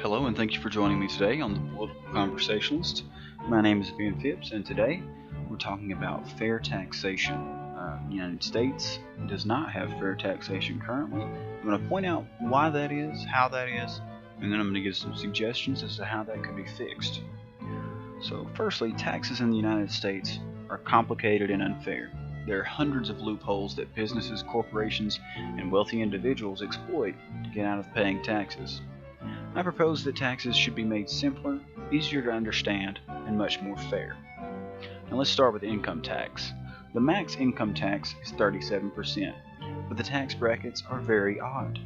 Hello, and thank you for joining me today on the Political Conversationalist. My name is Ben Phipps, and today we're talking about fair taxation. The United States does not have fair taxation currently. I'm going to point out why that is, how that is, and then I'm going to give some suggestions as to how that could be fixed. So, firstly, taxes in the United States are complicated and unfair. There are hundreds of loopholes that businesses, corporations, and wealthy individuals exploit to get out of paying taxes. I propose that taxes should be made simpler, easier to understand, and much more fair. Now let's start with income tax. The max income tax is 37%, but the tax brackets are very odd.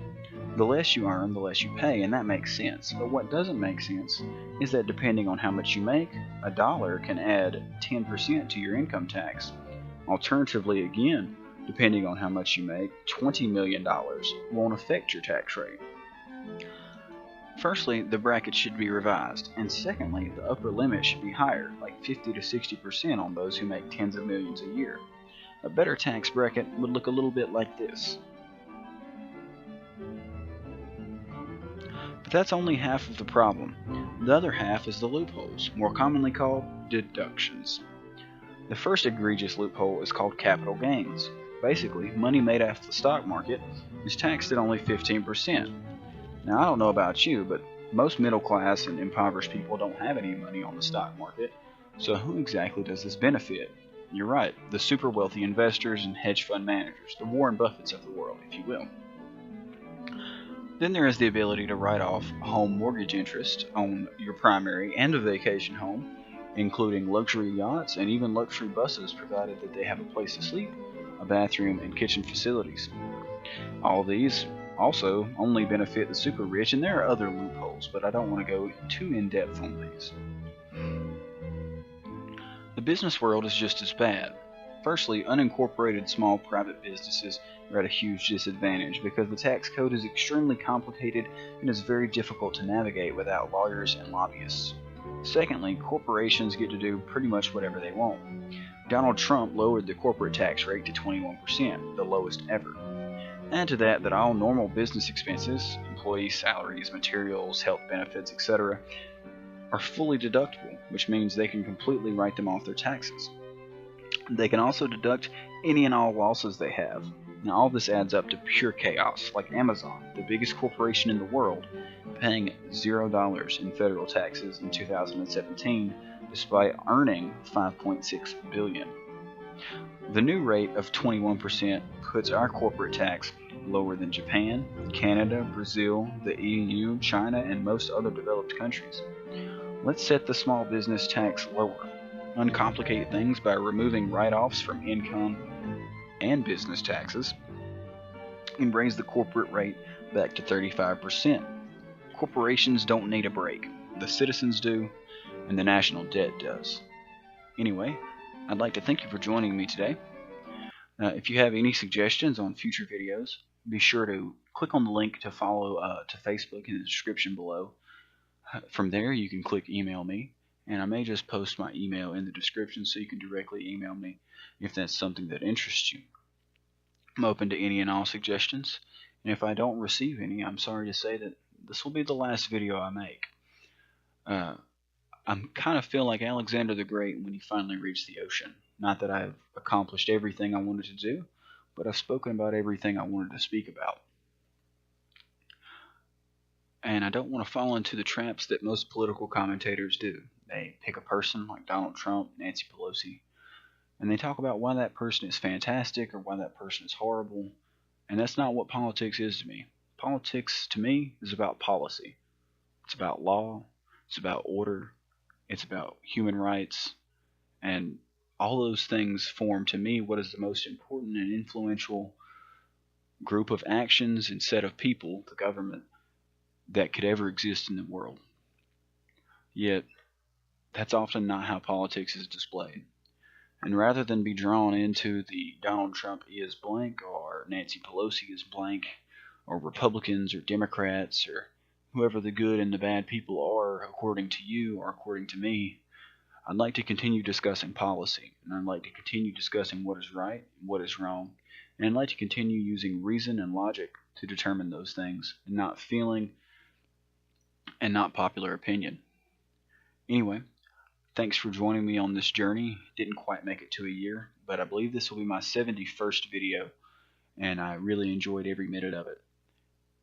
The less you earn, the less you pay, and that makes sense. But what doesn't make sense is that depending on how much you make, a dollar can add 10% to your income tax. Alternatively, again, depending on how much you make, $20 million won't affect your tax rate. Firstly, the bracket should be revised, and secondly, the upper limit should be higher, like 50 to 60% on those who make tens of millions a year. A better tax bracket would look a little bit like this. But that's only half of the problem. The other half is the loopholes, more commonly called deductions. The first egregious loophole is called capital gains. Basically, money made off the stock market is taxed at only 15%. Now, I don't know about you, but most middle class and impoverished people don't have any money on the stock market, so who exactly does this benefit? You're right, the super wealthy investors and hedge fund managers, the Warren Buffetts of the world, if you will. Then there is the ability to write off home mortgage interest on your primary and a vacation home, including luxury yachts and even luxury buses, provided that they have a place to sleep, a bathroom, and kitchen facilities. All these also only benefit the super rich, and there are other loopholes, but I don't want to go too in-depth on these. The business world is just as bad. Firstly, unincorporated small private businesses are at a huge disadvantage because the tax code is extremely complicated and is very difficult to navigate without lawyers and lobbyists. Secondly, corporations get to do pretty much whatever they want. Donald Trump lowered the corporate tax rate to 21%, the lowest ever. Add to that all normal business expenses, employee salaries, materials, health benefits, etc., are fully deductible, which means they can completely write them off their taxes. They can also deduct any and all losses they have. Now all this adds up to pure chaos, like Amazon, the biggest corporation in the world, paying $0 in federal taxes in 2017 despite earning $5.6 billion. The new rate of 21% puts our corporate tax lower than Japan, Canada, Brazil, the EU, China, and most other developed countries. Let's set the small business tax lower. Uncomplicate things by removing write-offs from income and business taxes, and raise the corporate rate back to 35%. Corporations don't need a break. The citizens do, and the national debt does. Anyway, I'd like to thank you for joining me today. If you have any suggestions on future videos, be sure to click on the link to follow to Facebook in the description below. From there, you can click email me, and I may just post my email in the description so you can directly email me if that's something that interests you. I'm open to any and all suggestions, and if I don't receive any, I'm sorry to say that this will be the last video I make. I kind of feel like Alexander the Great when he finally reached the ocean. Not that I've accomplished everything I wanted to do, but I've spoken about everything I wanted to speak about. And I don't want to fall into the traps that most political commentators do. They pick a person like Donald Trump, Nancy Pelosi, and they talk about why that person is fantastic or why that person is horrible. And that's not what politics is to me. Politics, to me, is about policy. It's about law. It's about order. It's about human rights. And all those things form, to me, what is the most important and influential group of actions and set of people, the government, that could ever exist in the world. Yet, that's often not how politics is displayed. And rather than be drawn into the Donald Trump is blank, or Nancy Pelosi is blank, or Republicans or Democrats, or whoever the good and the bad people are according to you or according to me, I'd like to continue discussing policy, and I'd like to continue discussing what is right and what is wrong, and I'd like to continue using reason and logic to determine those things, and not feeling and not popular opinion. Anyway, thanks for joining me on this journey. Didn't quite make it to a year, but I believe this will be my 71st video, and I really enjoyed every minute of it.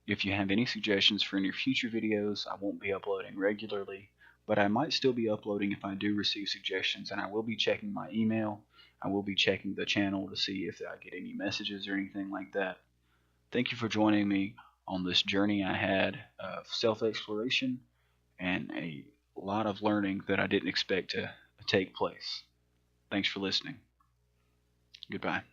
If you have any suggestions for any future videos, I won't be uploading regularly, but I might still be uploading if I do receive suggestions, and I will be checking my email. I will be checking the channel to see if I get any messages or anything like that. Thank you for joining me on this journey I had of self-exploration and a lot of learning that I didn't expect to take place. Thanks for listening. Goodbye.